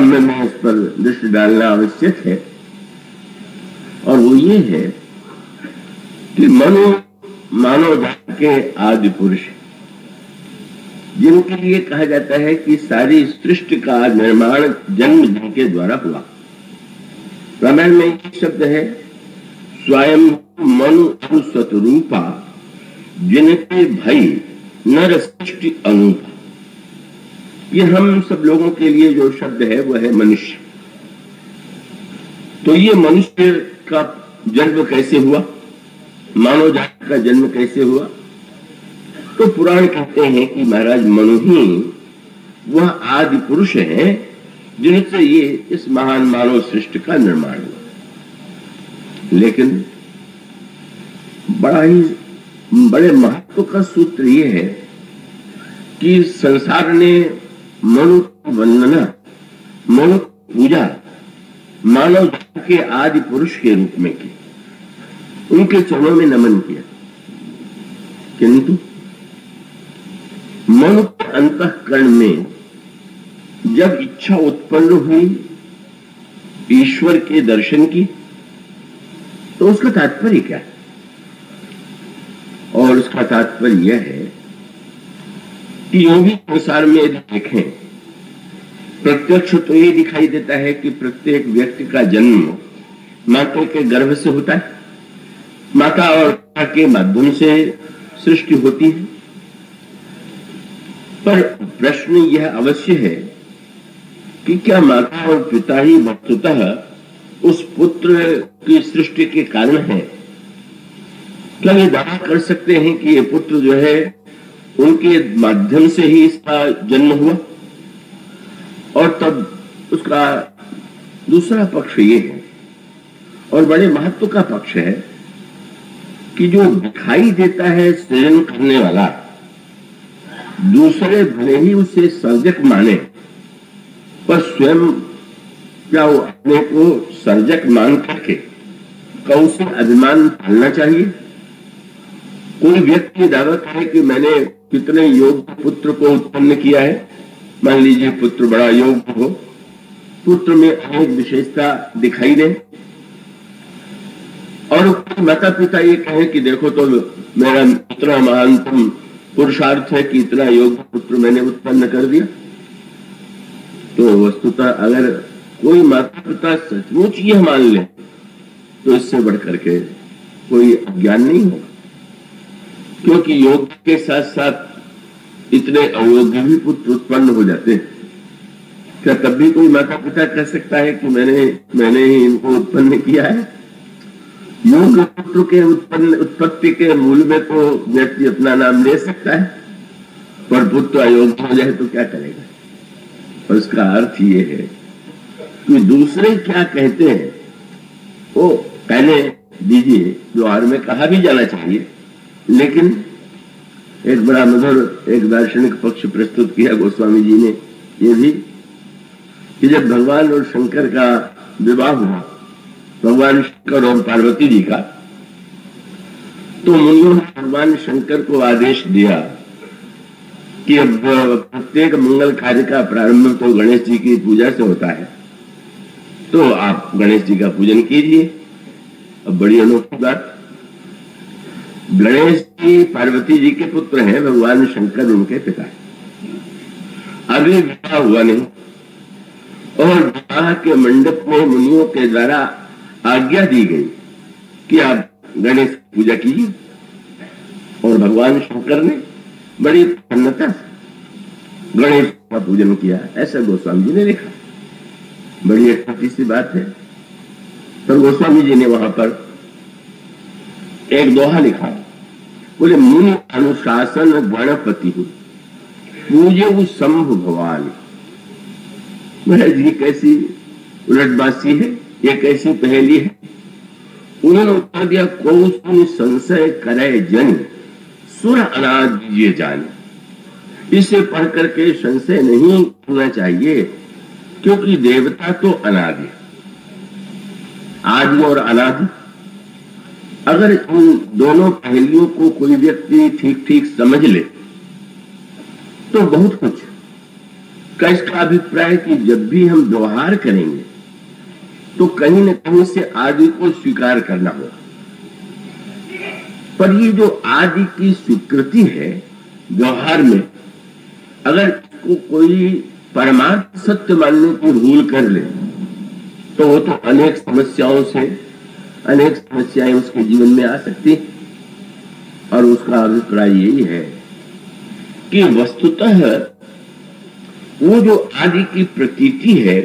प्रारंभ में इस पर दृष्टि डालना आवश्यक है, और वो ये है कि मनु मानव जाति के आदि पुरुष, जिनके लिए कहा जाता है कि सारी सृष्टि का निर्माण जन्म जिनके द्वारा हुआ। रामायण में एक शब्द है, स्वयं मनु स्वतरूपा, जिनके भई नर सृष्टि अनूपा। ये हम सब लोगों के लिए जो शब्द है वो है मनुष्य। तो ये मनुष्य का जन्म कैसे हुआ, मानव जाति का जन्म कैसे हुआ? तो पुराण कहते हैं कि महाराज मनु ही वह आदि पुरुष है जिनसे ये इस महान मानव सृष्टि का निर्माण हुआ। लेकिन बड़े महत्व का सूत्र ये है कि संसार ने मनु की वंदना, मनु की पूजा मानव जाति के आदि पुरुष के रूप में की, उनके चरणों में नमन किया। किंतु मनु के अंतःकरण में जब इच्छा उत्पन्न हुई ईश्वर के दर्शन की, तो उसका तात्पर्य क्या है? और उसका तात्पर्य यह है कि यूं भी संसार में यदि देखें, प्रत्यक्ष तो ये दिखाई देता है कि प्रत्येक व्यक्ति का जन्म माता के गर्भ से होता है, माता और पिता के माध्यम से सृष्टि होती है। पर प्रश्न यह अवश्य है कि क्या माता और पिता ही वस्तुतः उस पुत्र की सृष्टि के कारण है? क्या ये दावा कर सकते हैं कि ये पुत्र जो है उनके माध्यम से ही इसका जन्म हुआ? और तब उसका दूसरा पक्ष ये है, और बड़े महत्व का पक्ष है, कि जो दिखाई देता है सृजन करने वाला, दूसरे भले ही उसे सर्जक माने, पर स्वयं क्या वो अपने को सर्जक मान करके क्या उसे अभिमान पालना चाहिए? कोई व्यक्ति दावा करे कि मैंने कितने योग्य पुत्र को उत्पन्न किया है, मान लीजिए पुत्र बड़ा योग्य हो, पुत्र में अनेक विशेषता दिखाई दे, और माता पिता ये कहे कि देखो तो मेरा इतना महानतम पुरुषार्थ है कि इतना योग्य पुत्र मैंने उत्पन्न कर दिया। तो वस्तुतः अगर कोई माता पिता सचमुच यह मान ले तो इससे बढ़कर के कोई अज्ञान नहीं होगा, क्योंकि योग के साथ साथ इतने अयोग्य भी पुत्र उत्पन्न हो जाते हैं। क्या तब भी कोई माता पिता कह सकता है कि मैंने ही इनको उत्पन्न किया है? योग्य पुत्र के उत्पत्ति के मूल में तो व्यक्ति अपना नाम ले सकता है, पर पुत्र अयोग्य हो जाए तो क्या करेगा? और इसका अर्थ ये है कि दूसरे क्या कहते हैं वो पहले दीजिए, व्यवहार में कहा भी जाना चाहिए। लेकिन एक बड़ा मधुर एक दार्शनिक पक्ष प्रस्तुत किया गोस्वामी जी ने ये भी, कि जब भगवान और शंकर का विवाह हुआ, भगवान शंकर और पार्वती जी का, तो मुनियों ने भगवान शंकर को आदेश दिया कि अब प्रत्येक मंगल कार्य का प्रारंभ तो गणेश जी की पूजा से होता है, तो आप गणेश जी का पूजन कीजिए। अब बड़ी अनोखी बात, गणेश जी पार्वती जी के पुत्र हैं, भगवान शंकर उनके पिता हैं। अभी विवाह हुआ नहीं, और विवाह के मंडप में मुनियों के द्वारा आज्ञा दी गई कि आप गणेश की पूजा कीजिए, और भगवान शंकर ने बड़ी प्रसन्नता से गणेश का पूजन किया, ऐसा गोस्वामी जी ने लिखा। बड़ी अच्छी सी बात है। पर गोस्वामी जी ने वहां पर एक दोहा लिखा, बोले मुनि अनुशासन गणपति हूं पूजे वो शंभु भवानी। महाराज जी कैसी उलटबासी है, ये कैसी पहेली है। उन्होंने उत्तर दिया, कौन संशय करे जन सुर अनाद ये जाने। इसे पढ़ करके संशय नहीं होना चाहिए, क्योंकि देवता तो अनादि, आदि और अनादि। अगर इन दोनों पहलुओं को कोई व्यक्ति ठीक ठीक समझ ले तो बहुत कुछ का इसका अभिप्राय कि जब भी हम व्यवहार करेंगे तो कहीं न कहीं से आदि को स्वीकार करना होगा। पर ये जो आदि की स्वीकृति है व्यवहार में, अगर इसको कोई परमार्थ सत्य मानने की भूल कर ले तो वो तो अनेक समस्याएं उसके जीवन में आ सकती। और उसका अभिप्राय यही है कि वस्तुतः वो जो आदि की प्रतीति है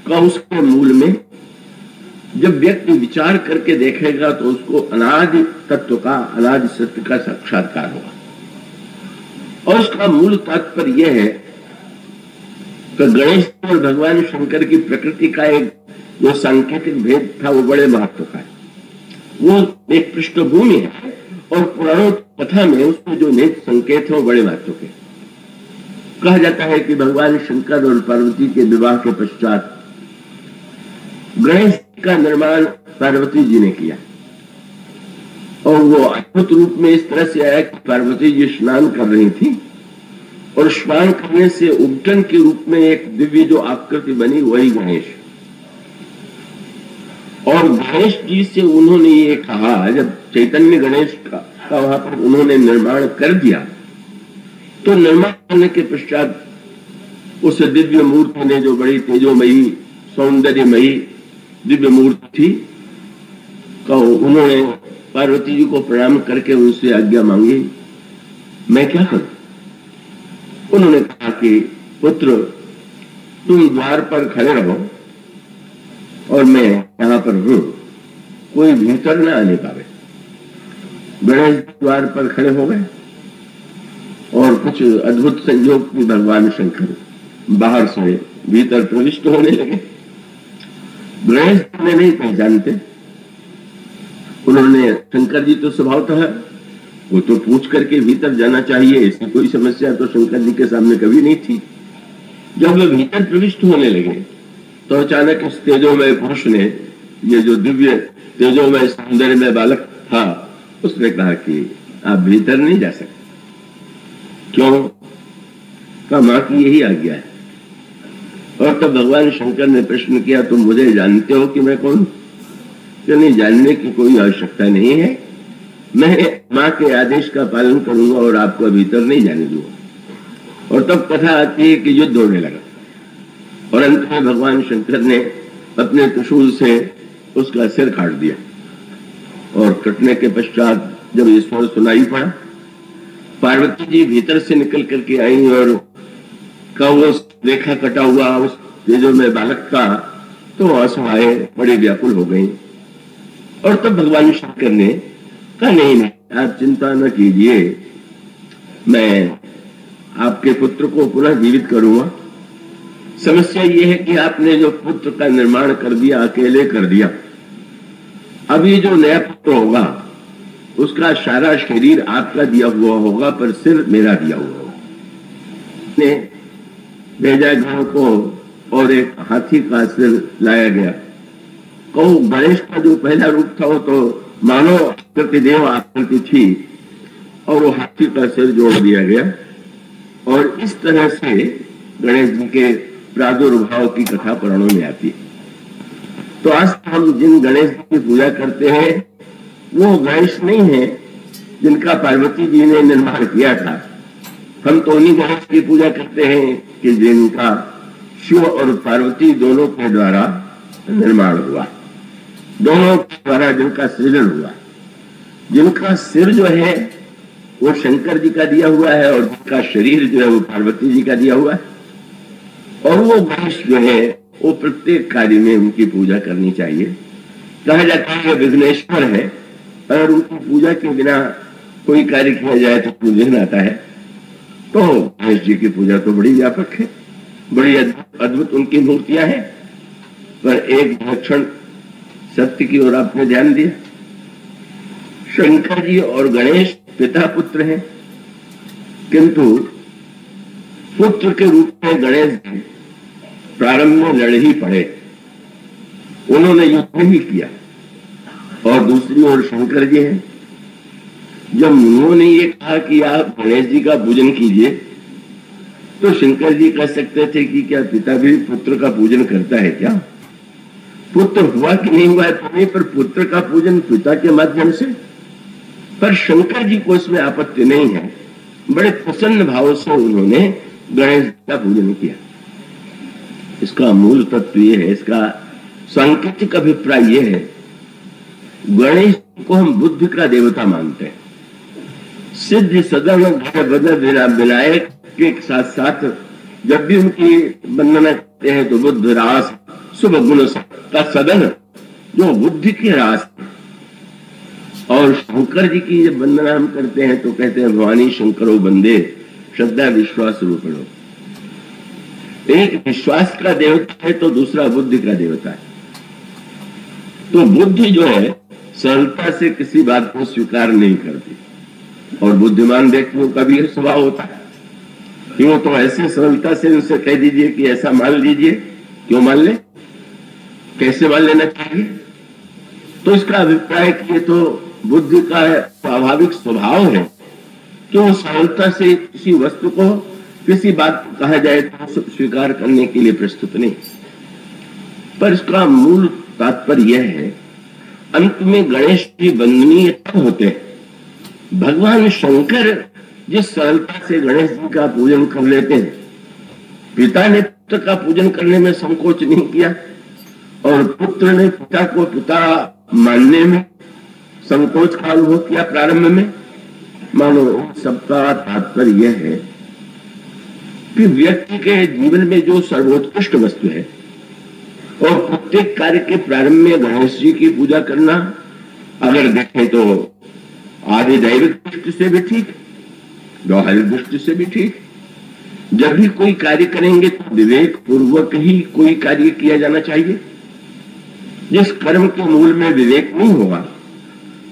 का उसके मूल में जब व्यक्ति विचार करके देखेगा तो उसको अनादि तत्व का, अनादि सत्य का साक्षात्कार होगा। और उसका मूल तात्पर्य यह है कि गणेश और भगवान शंकर की प्रकृति का एक जो सांकेतिक भेद था वो बड़े महत्व का है। वो एक पृष्ठभूमि है और पुराणों कथा में उसमें जो नेत्र संकेत है वो बड़े महत्व के। कहा जाता है कि भगवान शंकर और पार्वती के विवाह के पश्चात गणेश का निर्माण पार्वती जी ने किया और वो अद्भुत रूप में इस तरह से आया कि पार्वती जी स्नान कर रही थी और स्नान करने से उपटन के रूप में एक दिव्य जो आकृति बनी वही गणेश। और गणेश जी से उन्होंने ये कहा, जब चैतन्य गणेश का वहां पर उन्होंने निर्माण कर दिया तो निर्माण करने के पश्चात उस दिव्य मूर्ति ने जो बड़ी तेजोमयी सौंदर्यमयी दिव्य मूर्ति थी का उन्होंने पार्वती जी को प्रणाम करके उनसे आज्ञा मांगी, मैं क्या करूं? उन्होंने कहा कि पुत्र तुम द्वार पर खड़े रहो और मैं यहां पर हूं, कोई भीतर न आने पावे। गणेश द्वार पर खड़े हो गए और कुछ अद्भुत संयोग में भगवान शंकर बाहर से भीतर प्रविष्ट होने लगे। गणेश ने नहीं पहचानते, उन्होंने, शंकर जी तो स्वभावतः वो तो पूछ करके भीतर जाना चाहिए, इसकी कोई समस्या तो शंकर जी के सामने कभी नहीं थी। जब वे भीतर प्रविष्ट होने लगे तो अचानक इस तेजोमय पुरुष ने, ये जो दिव्य तेजोमय सौंदर्य में बालक था, उसने कहा कि आप भीतर नहीं जा सकते। क्यों? कहा मां की यही आज्ञा है। और तब भगवान शंकर ने प्रश्न किया, तुम मुझे जानते हो कि मैं कौन? कि नहीं, जानने की कोई आवश्यकता नहीं है, मैं मां के आदेश का पालन करूंगा और आपको भीतर नहीं जाने दूंगा। और तब कथा आती है कि युद्ध होने लगा और अंत में भगवान शंकर ने अपने त्रिशूल से उसका सिर काट दिया और कटने के पश्चात जब ये स्वर सुनाई पड़ा, पार्वती जी भीतर से निकल करके आई और का वो रेखा कटा हुआ उस तेजो में बालक का, तो असहाय बड़ी व्याकुल हो गई। और तब भगवान शंकर ने कहा, नहीं आप चिंता न कीजिए, मैं आपके पुत्र को पुनः जीवित करूंगा। समस्या ये है कि आपने जो पुत्र का निर्माण कर दिया, अकेले कर दिया, अब ये जो नया पुत्र होगा उसका सारा शरीर आपका दिया हुआ होगा पर सिर मेरा दिया हुआ होगा। ने भेजा गांव को और एक हाथी का सिर लाया गया। कहो गणेश का जो पहला रूप था वो तो मानव आकृति, देव आकृति थी और वो हाथी का सिर जोड़ दिया गया। और इस तरह से गणेश जी के प्रादुर्भाव की कथा पुराणों में आती है। तो आज हम जिन गणेश जी की पूजा करते हैं वो गणेश नहीं है जिनका पार्वती जी ने निर्माण किया था। हम तो उन्हीं गणेश की पूजा करते हैं कि जिनका शिव और पार्वती दोनों के द्वारा निर्माण हुआ, दोनों के द्वारा जिनका सृजन हुआ। जिनका सिर जो है वो शंकर जी का दिया हुआ है और जिनका शरीर जो है वो पार्वती जी का दिया हुआ है। और वो गणेश जो है वो प्रत्येक कार्य में उनकी पूजा करनी चाहिए। कहा जाता है विघ्नेश्वर है, अगर उनकी पूजा के बिना कोई कार्य किया जाए तो विघ्न आता है। तो गणेश जी की पूजा तो बड़ी व्यापक है, बड़ी अद्भुत उनकी मूर्तियां हैं। पर एक लक्षण सत्य की ओर आपने ध्यान दिया, शंकर जी और गणेश पिता पुत्र हैं, किंतु पुत्र के रूप में गणेश जी प्रारंभ में लड़ ही पड़े, उन्होंने युद्ध नहीं किया। और दूसरी ओर शंकर जी हैं, जब उन्होंने ये कहा कि आप गणेश जी का पूजन कीजिए तो शंकर जी कह सकते थे कि क्या पिता भी पुत्र का पूजन करता है क्या? पुत्र हुआ कि नहीं हुआ है तो नहीं, पर पुत्र का पूजन पिता के माध्यम से। पर शंकर जी को इसमें आपत्ति नहीं है, बड़े प्रसन्न भाव से उन्होंने गणेश का पूजन किया। इसका मूल तत्व यह है, इसका सांकेतिक अभिप्राय यह है, गणेश को हम बुद्धि का देवता मानते हैं। सिद्धि सदन घर बदन विनायक के साथ साथ जब भी उनकी वंदना करते हैं तो बुद्ध रास शुभ गुण का सदन, जो बुद्धि के रास। और शंकर जी की जब वंदना हम करते हैं तो कहते हैं भवानी शंकरो बंदे श्रद्धा विश्वास रूपणो। एक विश्वास का देवता है तो दूसरा बुद्धि का देवता है। तो बुद्धि जो है सरलता से किसी बात को स्वीकार नहीं करती, और बुद्धिमान व्यक्तियों का भी स्वभाव होता है कि वो तो ऐसे सरलता से उनसे कह दीजिए कि ऐसा मान लीजिए, क्यों मान ले, कैसे मान लेना चाहिए। तो इसका अभिप्राय कि ये तो बुद्धि का स्वाभाविक स्वभाव है कि वो सरलता से किसी वस्तु को, किसी बात को कहा जाए तो स्वीकार करने के लिए प्रस्तुत नहीं। पर इसका मूल तात्पर्य यह है, अंत में गणेश जी वंदनीय तब होते हैं। भगवान शंकर जिस सरलता से गणेश जी का पूजन कर लेते हैं, पिता ने पुत्र का पूजन करने में संकोच नहीं किया, और पुत्र ने पिता को पिता मानने में संकोच का अनुभव किया प्रारंभ में। मानो सबका तात्पर्य यह है कि व्यक्ति के जीवन में जो सर्वोत्कृष्ट वस्तु है, और प्रत्येक कार्य के प्रारंभ में गणेश जी की पूजा करना, अगर देखें तो आदि दैविक दृष्टि से भी ठीक, व्यवहारिक दृष्टि से भी ठीक। जब भी कोई कार्य करेंगे तो विवेक पूर्वक ही कोई कार्य किया जाना चाहिए। जिस कर्म के मूल में विवेक नहीं होगा,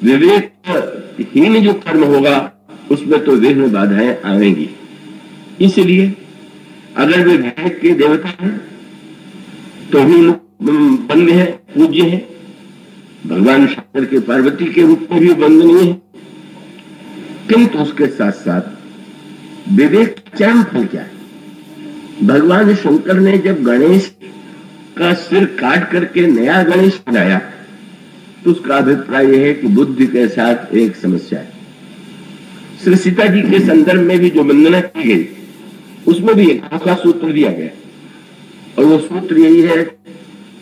विवेकहीन जो कर्म होगा उसमें तो विघ्न बाधाएं आएंगी। इसलिए अगर वे विवेक के देवता हैं तो भी वंद्य है, पूज्य है। भगवान शंकर के पार्वती के रूप में भी वंदनीय है, किंतु उसके साथ साथ विवेक चरम फल क्या है? भगवान शंकर ने जब गणेश का सिर काट करके नया गणेश बनाया तो उसका अभिप्राय यह है कि बुद्धि के साथ एक समस्या है। श्री सीता जी के संदर्भ में भी जो वंदना की गई उसमें भी एक ऐसा सूत्र दिया गया, और वो सूत्र यही है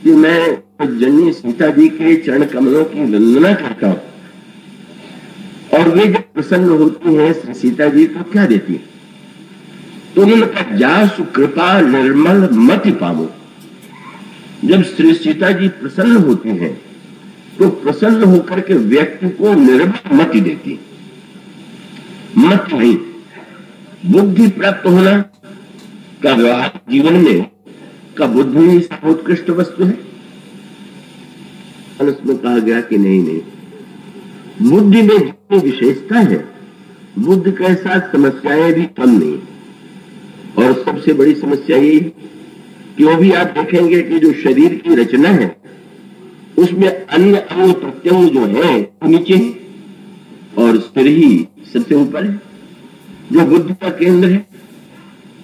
कि मैं जननी सीता जी के चरण कमलों की वंदना करता हूं, और वे जब प्रसन्न होती हैं श्री सीता जी को क्या देती है? तो उन्होंने कहा जासु कृपा निर्मल मति पामो। जब श्री सीता जी प्रसन्न होती हैं तो प्रसन्न होकर के व्यक्ति को निर्मल मति देती, मत नहीं बुद्धि प्राप्त होना का व्यवहार जीवन में का बुद्धि सर्वोत्कृष्ट वस्तु है। उसमें कहा गया कि नहीं, बुद्धि में जितनी विशेषता है बुद्धि के साथ समस्याएं भी कम नहीं। और सबसे बड़ी समस्या यही है कि वो भी आप देखेंगे कि जो शरीर की रचना है उसमें अन्य अंग प्रत्यंग जो है नीचे है, और सिर ही सबसे ऊपर है जो बुद्धि का केंद्र है।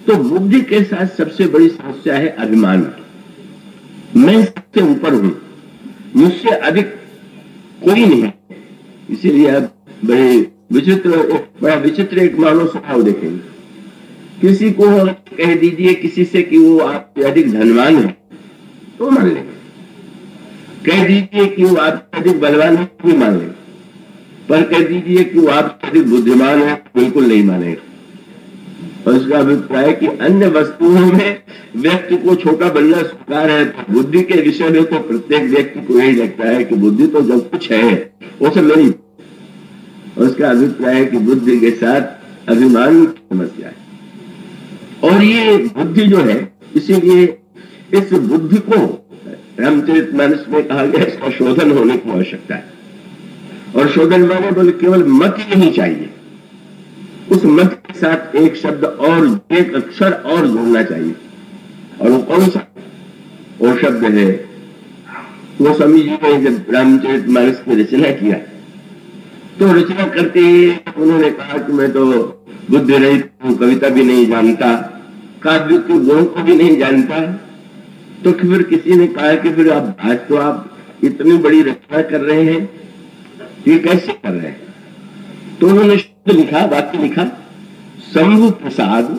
तो बुद्धि के साथ सबसे बड़ी समस्या है अभिमान। मैं सबसे ऊपर हूं, मुझसे अधिक कोई नहीं। इसीलिए आप बड़ा विचित्र एक मानव स्वभाव देखेंगे। किसी को कह दीजिए किसी से कि वो आपसे अधिक धनवान है तो मान लेंगे, कह दीजिए कि वो आपसे अधिक बलवान है तो मान लेंगे, पर कह दीजिए कि वो आपसे अधिक बुद्धिमान है बिल्कुल नहीं मानेगा। और इसका अभिप्राय कि अन्य वस्तुओं में व्यक्ति को छोटा बनना स्वीकार है, तो बुद्धि के विषय में तो प्रत्येक व्यक्ति को यही लगता है कि बुद्धि तो जब कुछ है वो सब नहीं। और उसका अभिप्राय है कि बुद्धि के साथ अभिमान की समस्या है। और ये बुद्धि जो है, इसीलिए इस बुद्धि को रामचरितमानस में कहा गया इसका शोधन होने की आवश्यकता है। और शोधन माने बोले केवल मत ही नहीं चाहिए, उस मत के साथ एक शब्द और एक अक्षर और जोड़ना चाहिए। और वो कौन सा? वो शब्द है, वो स्वामी जी ने जब रामचरितमानस की रचना किया तो रचना करते ही उन्होंने कहा कि मैं तो बुद्धि रहित हूं, कविता भी नहीं जानता, काव्य के गुणों को भी नहीं जानता, तो फिर किसी ने कहा कि फिर अब आज तो आप इतनी बड़ी रचना कर रहे हैं, ये कैसे कर रहे हैं? तो उन्होंने शब्द लिखा, वाक्य लिखा, शंभु प्रसाद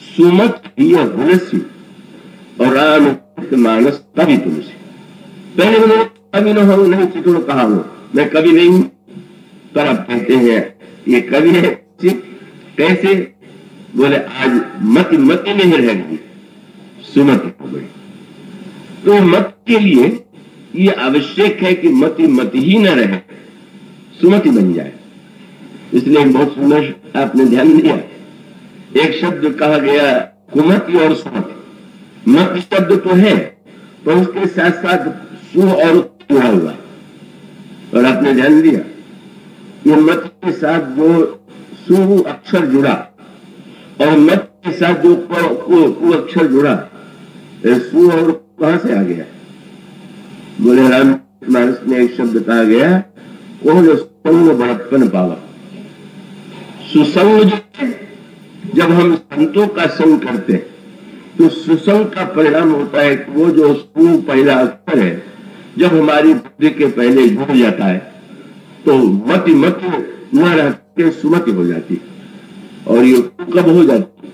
सुमत हुलसी और राम मानस कवि तुमसे। पहले उन्होंने कवि न हो नहीं थी, तो कहा हो मैं कवि नहीं हूं, पर अब कहते हैं ये कवि है। कैसे? बोले आज मति मति में ही रह गई, सुमति हो गई। तो मत के लिए ये आवश्यक है कि मति मति ही न रहे, सुमति बन जाए। इसलिए बहुत सुंदर आपने ध्यान दिया, एक शब्द कहा गया कुमति और सुमति। मत शब्द तो है, पर उसके साथ साथ सु और जुड़ा हुआ, और आपने ध्यान दिया ये मत के साथ जो सु अक्षर जुड़ा और मत के साथ जो कु अक्षर जुड़ा, सु और कहां से आ गया? बोले रामचरितमानस में एक शब्द कहा गया, कौन संग बड़प्पन पावा। सुसंग जो है, जब हम संतों का संग करते हैं तो सुसंग का परिणाम होता है कि वो जो सु पहला अक्षर है, जब हमारी बुद्धि के पहले जुड़ जाता है तो मति मति न रह के सुमति हो जाती, और ये कब हो जाती?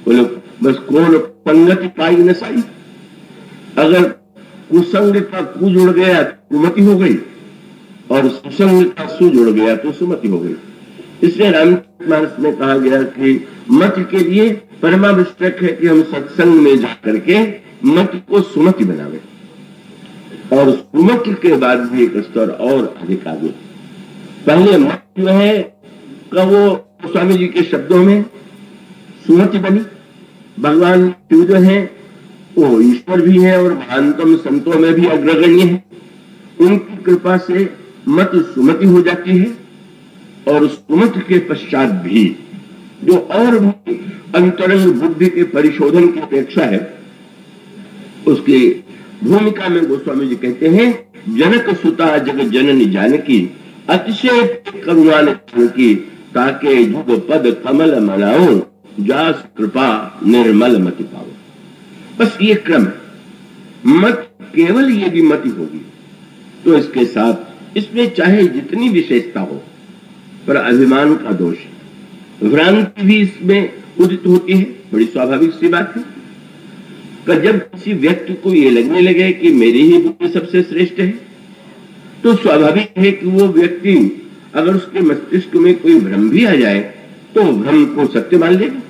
बोले बस कौन संगति पाई न साई। अगर कुसंग का कु जुड़ गया तो कुमति हो गई, और सुसंग का सु जुड़ गया तो सुमति हो गई। इसलिए रामचरितमानस में कहा गया कि मत के लिए परमावश्यक है कि हम सत्संग में जाकर के मत को सुमति बनावे, और सुमति के बाद भी एक स्तर और अधिक आगे। पहले मत जो है का वो स्वामी जी के शब्दों में सुमति बनी। भगवान शिव जो है वो ईश्वर भी है और महानतम संतों में भी अग्रगण्य है, उनकी कृपा से मत सुमति हो जाती है। और सुमति के पश्चात भी जो और भी अंतरंग बुद्धि के परिशोधन की अपेक्षा है, उसकी भूमिका में गोस्वामी जी कहते हैं, जनक सुता जग जननी जानकी अतिशय करुणा की, ताके जुग पद कमल मनाओ जास कृपा निर्मल मति पाओ। बस ये क्रम है। मत केवल यदि मति होगी तो इसके साथ इसमें चाहे जितनी विशेषता हो, पर अभिमान का दोष है, भ्रांति भी इसमें उदित होती है। बड़ी स्वाभाविक सी बात है कि जब किसी व्यक्ति को ये लगने लगे कि मेरी ही बुद्धि सबसे श्रेष्ठ है, तो स्वाभाविक है कि वो व्यक्ति अगर उसके मस्तिष्क में कोई भ्रम भी आ जाए तो भ्रम को सत्य मान लेगा।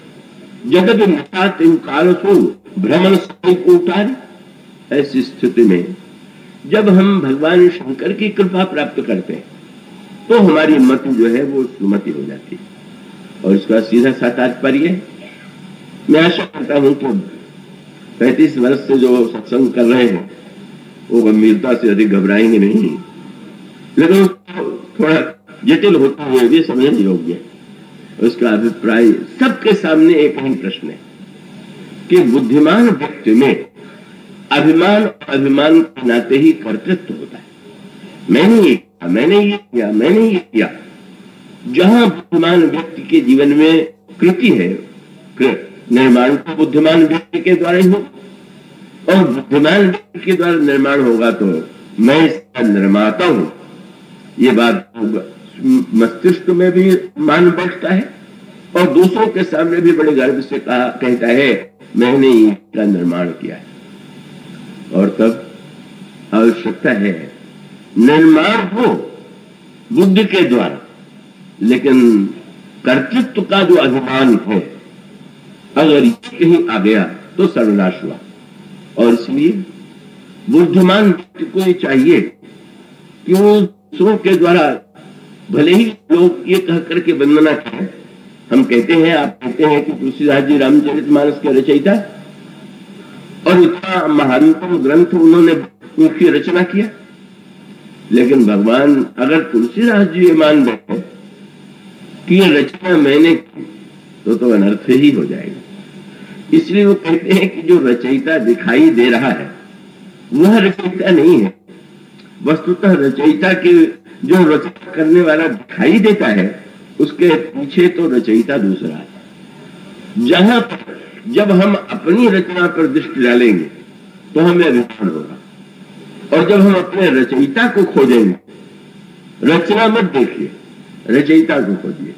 जगत मिथ्या काल सो भ्रमण को उतारे। ऐसी स्थिति में जब हम भगवान शंकर की कृपा प्राप्त करते हैं तो हमारी मति जो है वो सुमति हो जाती है। और इसका सीधा सा तात्पर्य है, मैं आशा करता हूं कि 35 वर्ष से जो सत्संग कर रहे हैं वो गंभीरता से अधिक घबराएंगे नहीं, लेकिन थोड़ा जटिल होता है ये समझने योग्य है। उसका अभिप्राय सबके सामने एक ही प्रश्न है कि बुद्धिमान व्यक्ति में अभिमान के नाते ही कर्तृत्व होता है। मैंने ये किया, मैंने ये किया, मैंने ये किया। जहां बुद्धिमान व्यक्ति के जीवन में कृति है, निर्माण तो बुद्धिमान व्यक्ति के द्वारा ही हो, और बुद्धिमान व्यक्ति के द्वारा निर्माण होगा तो मैं इसका निर्माता हूं, ये बात मस्तिष्क में भी मान बैठता है और दूसरों के सामने भी बड़े गर्व से कहता है मैंने इसका निर्माण किया है। और तब आवश्यकता है निर्माण हो बुद्धि के द्वारा, लेकिन कर्तृत्व का जो अभिमान है अगर ये कहीं आ गया तो सर्वनाश हुआ। और इसलिए बुद्धिमान व्यक्ति को ये चाहिए कि वो दूसरों के द्वारा भले ही लोग ये कह करके वंदना करें। हम कहते हैं, आप कहते हैं कि तुलसीदास जी रामचरितमानस के रचयिता और इतना महानतम ग्रंथ उन्होंने उनकी रचना किया, लेकिन भगवान अगर तुलसीदास जी ये मान बैठे कि ये रचना मैंने की तो अनर्थ ही हो जाएगा। इसलिए वो कहते हैं कि जो रचयिता दिखाई दे रहा है वह रचयिता नहीं है। वस्तुतः रचयिता के जो रचना करने वाला दिखाई देता है उसके पीछे तो रचयिता दूसरा है। जहां पर जब हम अपनी रचना पर दृष्टि डालेंगे तो हमें अभिमान होगा, और जब हम अपने रचयिता को खोजेंगे, रचना मत देखिए, रचयिता को खोजिए।